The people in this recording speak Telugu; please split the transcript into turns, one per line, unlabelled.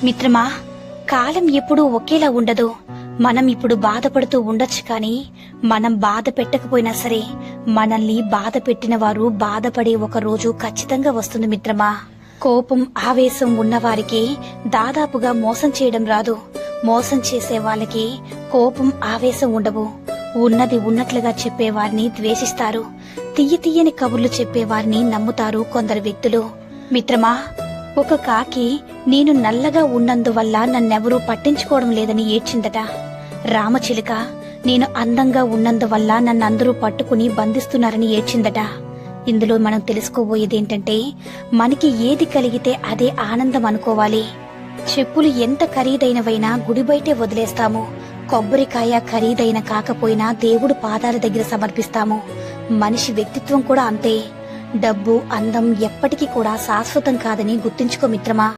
మిత్రమా, కాలం ఎప్పుడూ ఒకేలా ఉండదు. మనం ఇప్పుడు బాధపడుతూ ఉండొచ్చు కానీ మనం బాధ పెట్టకపోయినా సరే మనల్ని బాధ పెట్టిన వారు బాధపడే ఒక రోజు ఖచ్చితంగా వస్తుంది మిత్రమా. కోపం ఆవేశం ఉన్నవారికి దాదాపుగా మోసం చేయడం రాదు. మోసం చేసే వాళ్ళకి కోపం ఆవేశం ఉండవు. ఉన్నది ఉన్నట్లుగా చెప్పేవారిని ద్వేషిస్తారు. తీయని కబుర్లు చెప్పేవారిని నమ్ముతారు కొందరు వ్యక్తులు. మిత్రమా, ఒక కాకి నేను నల్లగా ఉన్నందువల్ల నన్నెవరూ పట్టించుకోవడం లేదని ఏడ్చిందట. రామచిలుక నేను అందంగా ఉన్నందువల్ల నన్నందరూ పట్టుకుని బంధిస్తున్నారని ఏడ్చిందట. ఇందులో మనం తెలుసుకోబోయేదేంటంటే, మనకి ఏది కలిగితే అదే ఆనందం అనుకోవాలి. చెప్పులు ఎంత ఖరీదైనవైనా గుడి బయటే వదిలేస్తాము. కొబ్బరికాయ ఖరీదైన కాకపోయినా దేవుడు పాదాల దగ్గర సమర్పిస్తాము. మనిషి వ్యక్తిత్వం కూడా అంతే. డబ్బు అందం ఎప్పటికీ కూడా శాశ్వతం కాదని గుర్తుంచుకో మిత్రమా.